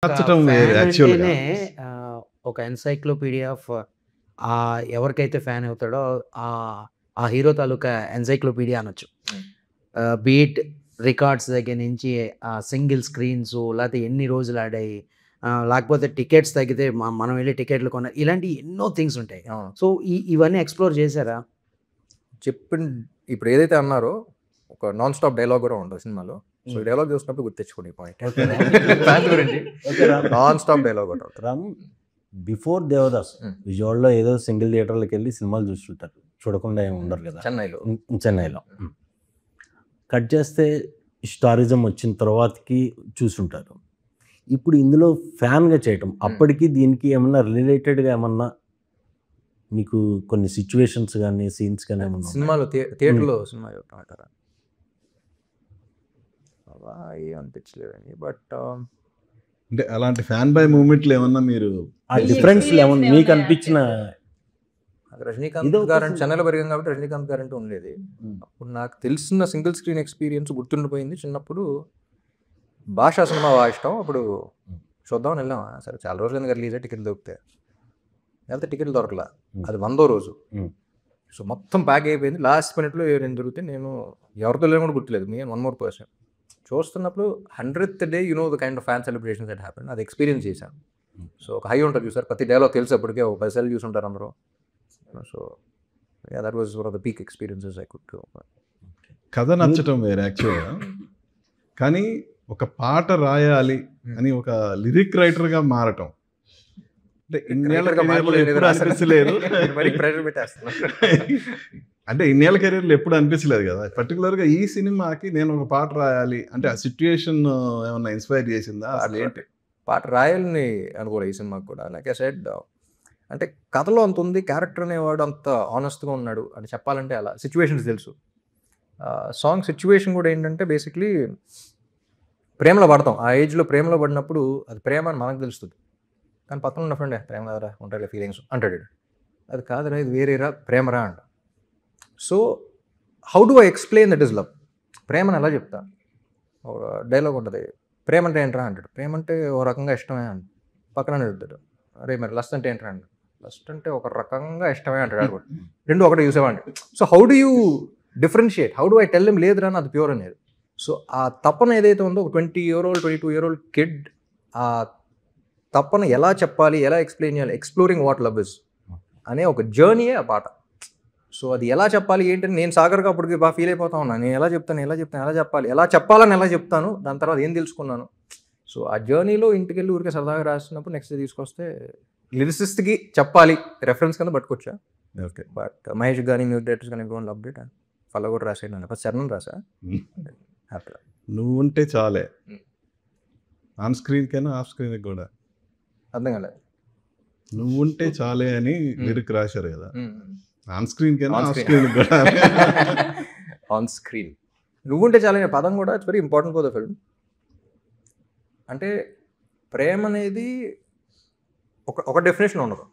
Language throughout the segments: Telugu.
నచ్చటం వేరు ఫ్యాన్ యాక్చువల్‌గా. అంటేనే ఒక ఎన్‌సైక్లోపీడియా ఆఫ్ ఎవరికైతే ఫ్యాన్ అవుతాడో ఆ హీరో తాలూకా ఎన్‌సైక్లోపీడియా అనొచ్చు. బీట్ రికార్డ్స్ దగ్గర నుంచి సింగిల్ స్క్రీన్సు లేకపోతే ఎన్ని రోజులు ఆడాయి, లేకపోతే టికెట్స్ తగ్గితే మనం వెళ్ళి టికెట్లు కొన్న ఇలాంటి ఎన్నో థింగ్స్ ఉంటాయి. అవును. సో ఇవన్నీ ఎక్స్‌ప్లోర్ చేశారా? ఇప్పుడు ఏదైతే అన్నారో ఒక నాన్ స్టాప్ డైలాగ్ కూడా ఉండదు సినిమాలో. సో ఈ డైలాగ్ చూసినప్పుడు గుర్తించుకోండి ఈ పాయింట్. ఓకే ఫ్యాన్స్ గురించి okay Ram. Non stop dialogue ఒకటి ఉంటుంది. రామ్ బిఫోర్ దేవదాస్ విజయవాడలో ఏదో సింగిల్ థియేటర్లకు వెళ్ళి సినిమాలు చూస్తుంటారు, చూడకుండా ఏమి ఉండరు కదా చెన్నైలో చెన్నైలో. కట్ చేస్తే స్టారిజం వచ్చిన తర్వాతకి చూసుంటారు. ఇప్పుడు ఇందులో ఫ్యాన్గా చేయటం అప్పటికి దీనికి ఏమన్నా రిలేటెడ్గా ఏమన్నా మీకు కొన్ని సిచ్యువేషన్స్ కానీ సీన్స్ కానీ ఏమన్నా సినిమాలో థియేటర్లో సినిమా చూడటం ఏం అనిపించలేదండి. బట్ అంటే అలాంటి ఫ్యాన్ బై మూమెంట్లు ఏమన్నా మీరు ఆ డిఫరెన్స్ ఏమన్నా మీకు అనిపించిన రజనీకాంత్ ఇదో ఒక గారు అంటే చెన్నైలో పెరిగాం కాబట్టి రజనీకాంత్ గారు అంటే ఉండేది. అప్పుడు నాకు తెలిసిన సింగిల్ స్క్రీన్ ఎక్స్పీరియన్స్ గుర్తుండిపోయింది. చిన్నప్పుడు భాషా సినిమా బాగా ఇష్టం. అప్పుడు చూద్దామని వెళ్ళాం. సరే చాలా రోజులు రిలీజ్ అయ్యి టికెట్లు దొరుకుతాయి, లేకపోతే టికెట్లు దొరకలా. అది 100వ రోజు. సో మొత్తం ప్యాక్ అయిపోయింది. లాస్ట్ మినిట్లో నేను దొరికితే నేను ఎవరితో లేని కూడా గుర్తులేదు, మీ 1 more person చూస్తున్నప్పుడు 100th day the kind of fan celebrations that happen. అది ఎక్స్పీరియన్స్ చేశాను. సో ఒక హై ఉంటుంది చూసారు, ప్రతి డైలాగ్ తెలుసు అప్పటికే, ఒక 10 సార్లు చూసుంటారు అందరూ. So that was one of the peak experiences I could do. కథ నచ్చటం వేరు యాక్చువల్‌గా. కానీ ఒక పాట రాయాలి అని ఒక లిరిక్ రైటర్‌గా మారటం అంటే ఇన్నేళ్ల కెరీర్‌లో ఎప్పుడు అనిపించలేదు. అంటే ఇన్నేళ్ల కెరీర్‌లో ఎప్పుడు అనిపించలేదు కదా. పర్టికులర్‌గా ఈ సినిమాకి నేను ఒక పాట రాయాలి అంటే ఆ సిచ్యుయేషన్ ఏమన్నా ఇన్స్పైర్ చేసిందా అసలు ఏంటి? పాట రాయాలని అనుకోలేదు ఈ సినిమాకి కూడా. లైక్ ఐ సెడ్, అంటే కథలో అంత ఉంది, క్యారెక్టర్ అనేవాడు అంత ఆనెస్ట్గా ఉన్నాడు అని చెప్పాలంటే అలా సిచ్యువేషన్స్ తెలుసు. సాంగ్ సిచ్యువేషన్ కూడా ఏంటంటే బేసిక్లీ ప్రేమలో పడతాం. ఆ ఏజ్లో ప్రేమలో పడినప్పుడు అది ప్రేమ అని మనకు తెలుస్తుంది, కానీ పక్కన ఉన్న ఫ్రెండ్ ప్రేమ కాదురా ఉంటాయి ఫీలింగ్స్ అంటాడు. అది కాదురా ఇది వేరేరా ప్రేమరా అంట. So how do I explain that is love? ప్రేమని ఎలా చెప్తా? డైలాగ్ ఉంటుంది, ప్రేమ అంటే ఏంట్రా అంటాడు. ప్రేమ అంటే ఒక రకంగా ఇష్టమే అంట. పక్కన చెప్తాడు, అరే మరి లస్ట్ అంటే ఏంట్రా అంట. లస్ట్ అంటే ఒక రకంగా ఇష్టమే అంటాడు. అది కూడా రెండు ఒకటే చూసేవాడి. So how do you differentiate? How do I tell them లేదురా అది ప్యూర్ అనేది. సో ఆ తపన ఏదైతే ఉందో ఒక 20-year-old 22-year-old కిడ్ ఆ తపన ఎలా చెప్పాలి, ఎలా ఎక్స్ప్లెయిన్ చేయాలి, ఎక్స్ప్లోరింగ్ వాట్ లవ్ ఇస్ అనే ఒక జర్నీయే ఆ పాట. సో అది ఎలా చెప్పాలి ఏంటని నేను సాగర్గా అప్పటికి బాగా ఫీల్ అయిపోతా ఉన్నాను. నేను ఎలా చెప్తాను ఎలా చెప్పాలి, ఎలా చెప్పాలని ఎలా చెప్తాను, దాని తర్వాత ఏం తెలుసుకున్నాను. సో ఆ జర్నీలో ఇంటికి వెళ్ళి ఊరికే సరదాగా రాసినప్పుడు నెక్స్ట్ తీసుకొస్తే లిరిసిస్ట్కి చెప్పాలి రెఫరెన్స్ కింద పట్టుకొచ్చా. ఓకే. బట్ మహేష్ కానీ మ్యూజిక్ డైరెక్టర్స్ కానీ ఎవరి అప్డేట్ అండ్ ఫలో కూడా రాసాను. ఫస్ట్ శరణ్ రాసా. హ్యాపీగా నువ్వు ఉంటే చాలే ఆన్ స్క్రీన్ కైనా ఆఫ్ స్క్రీన్ కూడా అర్థం కాలేదు. నువ్వు ఉంటే చాలే అని లిరిక్ రాశారు కదా, ఆన్ స్క్రీన్ కైనా On ఆఫ్ screen. స్క్రీన్ కూడా. ఆన్ స్క్రీన్ నువ్వుంటే చాలా అనే పదం కూడా it's very important for the film. అంటే ప్రేమ అనేది ఒక డెఫినేషన్ ఉండదు,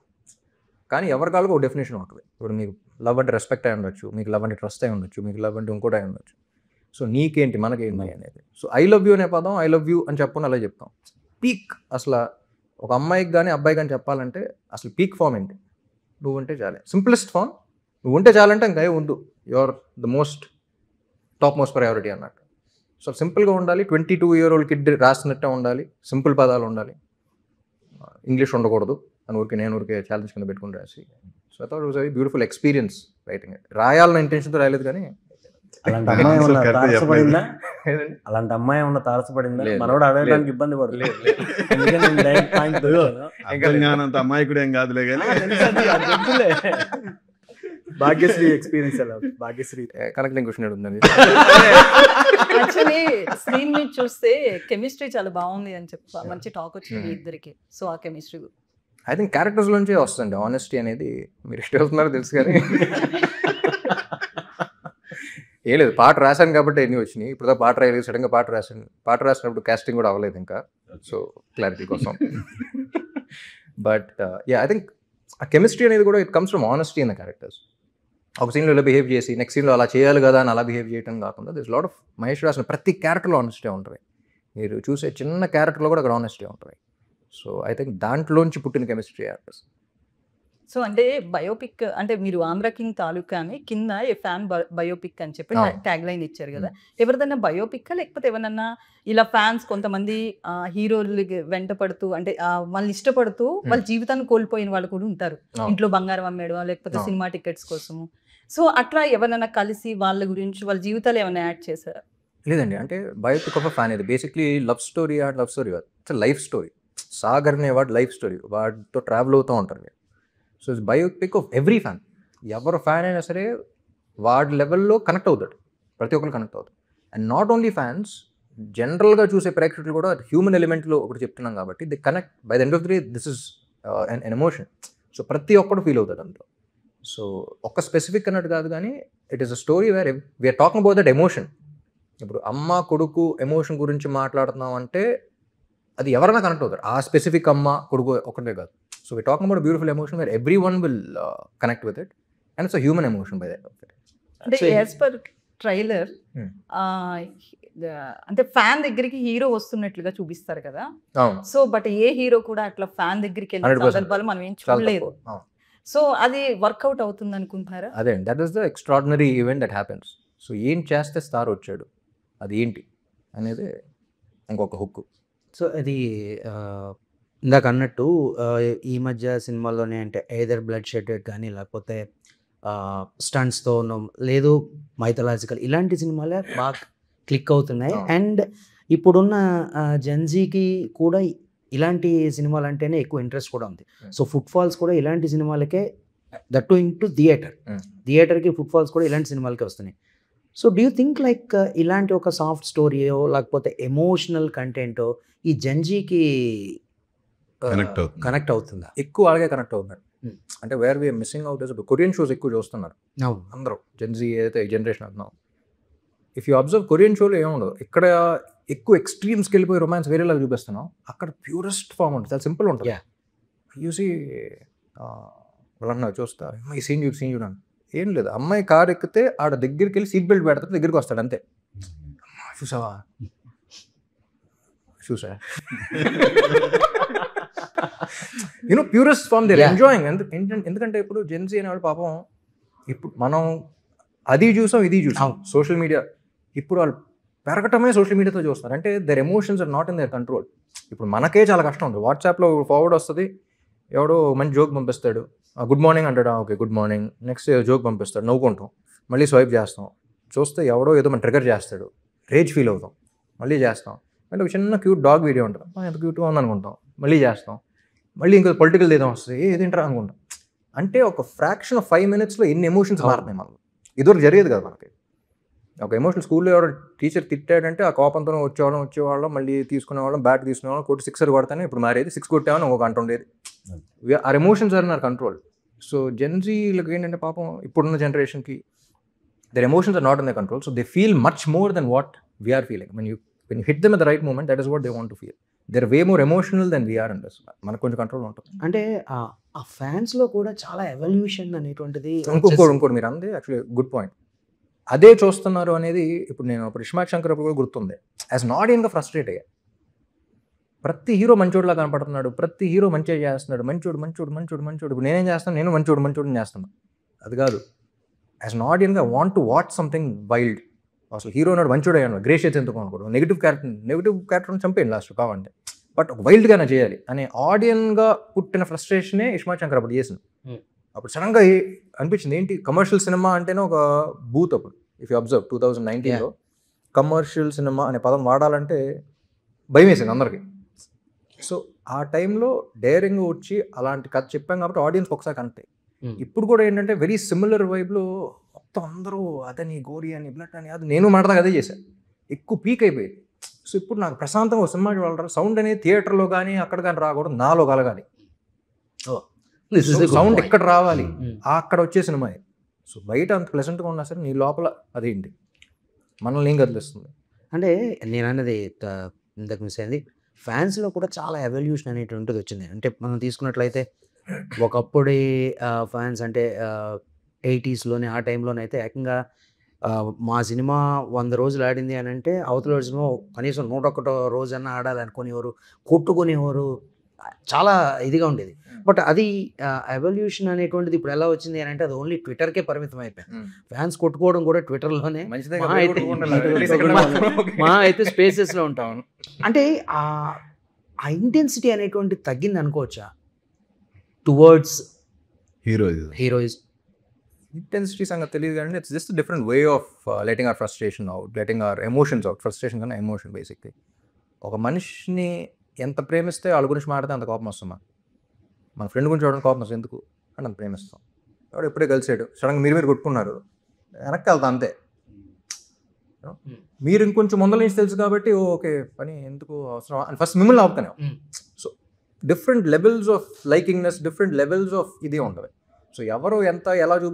కానీ ఎవరి కాళ్ళకు ఒక డెఫినేషన్ ఉంటుంది. ఇప్పుడు మీకు లవ్ అంటే రెస్పెక్ట్ అయి ఉండొచ్చు, మీకు లవ్ అంటే ట్రస్ట్ అయి ఉండొచ్చు, మీకు లవ్ అంటే ఇంకోటి అయి ఉండొచ్చు. సో నీకేంటి మనకేంటి అనేది. సో ఐ లవ్ యూ అనే పదం ఐ లవ్ యూ అని చెప్పని అలా చెప్తాం. పీక్ అసలు ఒక అమ్మాయికి కానీ అబ్బాయి కానీ చెప్పాలంటే అసలు పీక్ ఫామ్ ఏంటి? నువ్వు ఉంటే చాలే. సింప్లెస్ట్ ఫామ్ నువ్వు ఉంటే చాలంటే ఇంకా ఉండు, your the top most priority అన్నట్టు. సో సింపుల్గా ఉండాలి, 22-year-old కిడ్ రాసినట్టే ఉండాలి, సింపుల్ పదాలు ఉండాలి, ఇంగ్లీష్ ఉండకూడదు అని నేను ఊరికే ఛాలెంజ్ కింద పెట్టుకుని రాసి. So I thought it was very beautiful experience writing. రాయాలన్న ఇంటెన్షన్తో రాయలేదు, కానీ అలాంటి అమ్మాయి ఏమన్నా Correct గా తారసపడిందా? అలాంటి అమ్మాయి ఏమన్నా తారసపడిందా? లేదు. మనోడు అడగడానికి ఇబ్బంది పడుతుంది. అందుకే నేను direct point దొరికాను. అర్థం కానంత అమాయకుడు ఏం కాదులే కానీ అది తెలుసులే. భాగ్యశ్రీ ఎక్స్పీరియన్స్ ఎలా? భాగ్యశ్రీ కనెక్టింగ్ క్వశ్చన్ ఉందండి. యాక్చువల్లీ స్క్రీన్ మీద చూస్తే కెమిస్ట్రీ చాలా బాగుంది అని చెప్పి మంచి టాక్ వచ్చింది మీ ఇద్దరికి. సో ఆ కెమిస్ట్రీ ఐ థింక్ క్యారెక్టర్స్లోంచే వస్తుంది ఆనెస్టీ అనేది. మీరు ఇష్టం అవుతున్నారో తెలుసు, కానీ ఏం లేదు, పాట రాశాను కాబట్టి ఎన్ని వచ్చినాయి. ఇప్పుడు పాట రాయలేదు, సడన్గా పాట రాసినప్పుడు కాస్టింగ్ కూడా అవ్వలేదు ఇంకా. సో క్లారిటీ కోసం. బట్ ఐ థింక్ ఆ కెమిస్ట్రీ అనేది కూడా it comes from honesty in the characters. ఒక సీన్లో ఇలా బిహేవ్ చేసి నెక్స్ట్ సీన్లో అలా చేయాలి కదా అని అలా బిహేవ్ చేయడం కాకుండా దిస్ లాట్ ఆఫ్ మహేష్ రాసిన ప్రతి క్యారెక్టర్లో ఆనెస్టీ ఉంటుంది. మీరు చూసే చిన్న క్యారెక్టర్లో కూడా అక్కడ ఆనెస్టీ ఉంటుంది. సో ఐ థింక్ దాంట్లోంచి పుట్టిన కెమిస్ట్రీ యాక్టర్స్. సో అంటే బయోపిక్ అంటే మీరు ఆంధ్ర కింగ్ తాలూకా అని కింద ఏ ఫ్యాన్ బయోపిక్ అని చెప్పి అవును. ట్యాగ్ లైన్ ఇచ్చారు కదా. ఎవరిదన్నా బయోపిక్ లేకపోతే ఎవరన్నా ఇలా ఫ్యాన్స్ కొంతమంది హీరోలు వెంట పడుతూ అంటే వాళ్ళని ఇష్టపడుతూ వాళ్ళ జీవితాన్ని కోల్పోయిన వాళ్ళు కూడా ఉంటారు. అవును. ఇంట్లో బంగారం అమ్మేయడం లేకపోతే అవును. సినిమా టికెట్స్ కోసము. సో అట్లా ఎవరైనా కలిసి వాళ్ళ గురించి వాళ్ళ జీవితాలు ఏమైనా యాడ్ చేశారు? లేదండి, అంటే బయోపిక్ ఆఫ్ ఫ్యాన్ ఇది basically love story love story కాదు, ఇట్స్ లైఫ్ స్టోరీ. సాగర్ అనేవాడు లైఫ్ స్టోరీ, వాడితో ట్రావెల్ అవుతూ ఉంటారు. So it's biopic of every fan. ఎవరు ఫ్యాన్ అయినా సరే వాడి లెవెల్లో కనెక్ట్ అవుతాడు, ప్రతి ఒక్కరు కనెక్ట్ అవుతాడు. అండ్ నాట్ ఓన్లీ ఫ్యాన్స్, జనరల్గా చూసే ప్రేక్షకులు కూడా హ్యూమన్ ఎలిమెంట్లో ఒకటి చెప్తున్నాం కాబట్టి the connect by the end of the day. This is an emotion. So ప్రతి ఒక్కడు ఫీల్ అవుతాడు అందులో. సో ఒక్క స్పెసిఫిక్ అన్నట్టు కాదు, కానీ it is a story where we're talking about that emotion. ఇప్పుడు అమ్మ కొడుకు ఎమోషన్ గురించి మాట్లాడుతున్నాం అంటే అది ఎవరైనా కనెక్ట్ అవుతారు, ఆ స్పెసిఫిక్ అమ్మ కొడుకు ఒకటే కాదు. So we're talking about beautiful emotion where everyone will connect with it and it's a human emotion by that. అంటే యాజ్ పర్ ట్రైలర్ అంటే ఫ్యాన్ దగ్గరికి హీరో వస్తున్నట్లుగా చూపిస్తారు కదా. అవును, సో బట్ ఏ హీరో కూడా అట్లా ఫ్యాన్ దగ్గరికి వెళ్ళిన 100%. సందర్భాలు మనం ఏం చాలా చూడలేదు. తక్కువ. అవును. సో అది వర్కౌట్ అవుతుంది అనుకుంటారా? అదే, that is the extraordinary event that happens. So ఏం చేస్తే స్టార్ వచ్చాడు, అది ఏంటి అనేది ఇంకొక హుక్. సో అది ఇందాక అన్నట్టు ఈ మధ్య సినిమాల్లోనే అంటే ఎయిదర్ బ్లడ్ షెడెడ్ కానీ లేకపోతే స్టంట్స్తో లేదు మైథలాజికల్ ఇలాంటి సినిమాలే బాగా క్లిక్ అవుతున్నాయి. అండ్ ఇప్పుడున్న జెన్జీకి కూడా ఇలాంటి సినిమాలు అంటేనే ఎక్కువ ఇంట్రెస్ట్ కూడా ఉంది. సో ఫుట్ ఫాల్స్ కూడా ఇలాంటి సినిమాలకే, దట్ టు ఇంటూ థియేటర్కి ఫుట్ ఫాల్స్ కూడా ఇలాంటి సినిమాలకే వస్తున్నాయి. So do you think like ఇలాంటి ఒక సాఫ్ట్ స్టోరీయో లేకపోతే ఎమోషనల్ కంటెంటో ఈ జెన్జీకి కనెక్ట్ అవుతుందా? ఎక్కువ అలాగే కనెక్ట్ అవుతున్నారు. అంటే వేర్ వీఆర్ మిస్సింగ్ అవుట్ ఇప్పుడు కొరియన్ షోస్ ఎక్కువ చూస్తున్నారు అందరూ, జెన్జీ ఏదైతే జనరేషన్ అంటున్నాం. ఇఫ్ యూ అబ్జర్వ్ కొరియన్ షోలో ఏముండదు, ఇక్కడ ఎక్కువ ఎక్స్ట్రీమ్స్కి వెళ్ళిపోయి రొమాన్స్ వేరేలా చూపిస్తున్నాం, అక్కడ ప్యూరెస్ట్ ఫామ్ ఉంటుంది, చాలా సింపుల్ ఉంటుంది. చూసి వాళ్ళన్నారు చూస్తా ఈ సీన్ చూడండి, ఏం లేదు, అమ్మాయి కారు ఎక్కితే ఆడ దగ్గరికి వెళ్ళి సీట్ బెల్ట్ పెడతాడు, దగ్గరికి వస్తాడు అంతే. చూసావా ప్యూరెస్ట్ ఫామ్ దేర్ ఎంజాయింగ్. ఎందుకంటే ఇప్పుడు జెన్జీ అనేవాడు పాపం, ఇప్పుడు మనం అది చూసాం ఇది చూసాం సోషల్ మీడియా, ఇప్పుడు వాళ్ళు పెరగటమే సోషల్ మీడియాతో చూస్తారు. అంటే their emotions are not in their control. ఇప్పుడు మనకే చాలా కష్టం ఉంది, వాట్సాప్లో ఫార్వర్డ్ వస్తుంది, ఎవడో మంచి జోక్ పంపిస్తాడు, గుడ్ మార్నింగ్ అంటాడు, okay good morning, next joke పంపిస్తాడు, నవ్వుకుంటాం, మళ్ళీ స్వైప్ చేస్తాం, చూస్తే ఎవడో ఏదో మన ట్రిగర్ చేస్తాడు, రేజ్ ఫీల్ అవుతాం, మళ్ళీ చేస్తాం. అంటే ఒక చిన్న క్యూట్ డాగ్ వీడియో ఉంటుంది, ఎంత క్యూట్గా ఉంది అనుకుంటాం, మళ్ళీ చేస్తాం, మళ్ళీ ఇంకా పొలిటికల్ ఏదో వస్తుంది, ఏదేంటారా అనుకుంటాం. అంటే ఒక ఫ్రాక్షన్ ఆఫ్ 5 minutesలో ఎన్ని ఎమోషన్స్ మారుతున్నాయి మనకు. ఇదివరకు జరిగేది కదా మనకి. ఒక ఎమోషనల్ స్కూల్లో ఎవరో టీచర్ తిట్టాడంటే ఆ కోపంతో వచ్చేవాళ్ళం, మళ్ళీ తీసుకునేవాళ్ళం, బ్యాట్ తీసుకునేవాళ్ళం, కొట్టి 6 కొడతానే, ఇప్పుడు మారేది 6 కొట్టామని ఒక గంట ఉండేది. Our emotions are in our control. So జెన్జీలకు ఏంటంటే పాపం ఇప్పుడున్న జనరేషన్కి their emotions are not in the control. So they feel much more than what we're feeling. when you hit them at the right moment, that is what they want to feel. They're way more emotional than we are in this. మనకు కొంచెం కంట్రోల్ ఉంటుంది. అంటే ఆ ఫ్యాన్స్లో కూడా చాలా ఎవల్యూషన్ అనేటువంటిది ఇంకోటి మీరు అందే యాక్చువల్లీ గుడ్ పాయింట్. అదే చూస్తున్నారు అనేది ఇప్పుడు నేను ఇష్మాక్ శంకర్ అప్పుడు కూడా గుర్తుంది. యాజ్ అన్ ఆడియన్గా ఫ్రస్ట్రేట్ అయ్యా. ప్రతి హీరో మంచోడులా కనపడుతున్నాడు, ప్రతి హీరో మంచిగా చేస్తున్నాడు, మంచోడు. ఇప్పుడు నేనేం చేస్తాను, నేను మంచోడు చేస్తాను. అది కాదు, యాజ్ అన్ ఆడియన్గా want to watch something wild. అసలు హీరో నాడు మంచోడు అయ్యాను, గ్రేషియస్ ఎందుకు అనుకోవడం, నెగిటివ్ క్యారెక్టర్ని చంపేయండి లాస్ట్ కావాలంటే, బట్ ఒక వైల్డ్గానే చేయాలి అనే ఆడియన్గా పుట్టిన ఫ్రస్ట్రేషనే ఇష్మాక్ శంకర్ అప్పుడు చేసింది. అప్పుడు సడన్గా అనిపించింది ఏంటి కమర్షియల్ సినిమా అంటేనే ఒక బూత్. అప్పుడు ఇఫ్ యూ అబ్జర్వ్ 2019లో కమర్షియల్ సినిమా అనే పదం వాడాలంటే భయం వేసింది అందరికీ. సో ఆ టైంలో డేరింగ్ వచ్చి అలాంటి కథ చెప్పాం కాబట్టి ఆడియన్స్కి ఒకసారి కనెక్ట్ అయ్యి. ఇప్పుడు కూడా ఏంటంటే వెరీ సిమిలర్ వైబ్లో మొత్తం అందరూ అదని గోరి అని బ్లడ్ అని అది నేను మాట్లాడదాకా అదే చేశాను, ఎక్కువ పీక్ అయిపోయింది. సో ఇప్పుడు నాకు ప్రశాంతంగా సినిమా చూడాలి, సౌండ్ అనేది థియేటర్లో కానీ అక్కడ కానీ రాకూడదు, నాలో కలగాలి, సౌండ్ ఎక్కడ రావాలి, అక్కడ వచ్చే సినిమా. సో బయట అంత ప్లెజెంట్గా ఉన్నా సరే నీ లోపల అదేంటి మనల్ని ఏం కదిలిస్తుంది. అంటే నేను అన్నది ఇంతకు మిస్ అయింది, ఫ్యాన్స్లో కూడా చాలా ఎవల్యూషన్ అనేటువంటిది వచ్చింది. అంటే మనం తీసుకున్నట్లయితే ఒకప్పుడే ఫ్యాన్స్ అంటే 80sలోనే ఆ టైంలోనైతే ఏకంగా మా సినిమా 100 రోజులు ఆడింది అని అంటే అవతల సినిమా కనీసం 101 రోజన్నా ఆడాలి అనుకునేవారు, కొట్టుకునేవారు. చాలా ఇదిగా ఉండేది. బట్ అది ఎవల్యూషన్ అనేటువంటిది ఇప్పుడు ఎలా వచ్చింది అని అంటే అది ఓన్లీ ట్విట్టర్కే పరిమితం అయిపోయింది. ఫ్యాన్స్ కొట్టుకోవడం కూడా ట్విట్టర్లోనే, మంచిదే మహా కదా, అయితే కొట్టుకుంటారు. At least ఇక్కడ మాత్రం మా అయితే స్పేసెస్లో ఉంటాం. అంటే ఆ ఇంటెన్సిటీ అనేటువంటి తగ్గింది అనుకోవచ్చా టువర్డ్స్ హీరోయిజం? ఇంటెన్సిటీ సంగతి తెలియదు కానీ it's just different way of letting our frustration out, letting our emotions out. Frustration కన్నా ఎమోషన్ బేసిక్లీ. ఒక మనిషిని ఎంత ప్రేమిస్తే వాళ్ళ గురించి మాట్లాడితే అంత కోపం వస్తుంది. మన ఫ్రెండ్ గురించి చూడడం కోపం వస్తుంది ఎందుకు అని అంత ప్రేమిస్తాం. వాడు ఎప్పుడే కలిసాడు, సడన్గా మీరు కొట్టుకున్నారు, వెనక్కి వెళ్తాం అంతే. మీరు ఇంకొంచెం ముందర నుంచి తెలుసు కాబట్టి ఓకే పని ఎందుకు అవసరం అని ఫస్ట్ మిమ్మల్ని ఆపుతాను. So different levels of likingness, different levels of ఇది ఉంటుంది. సో ఎవరు ఎంత ఎలా చూపిస్తారు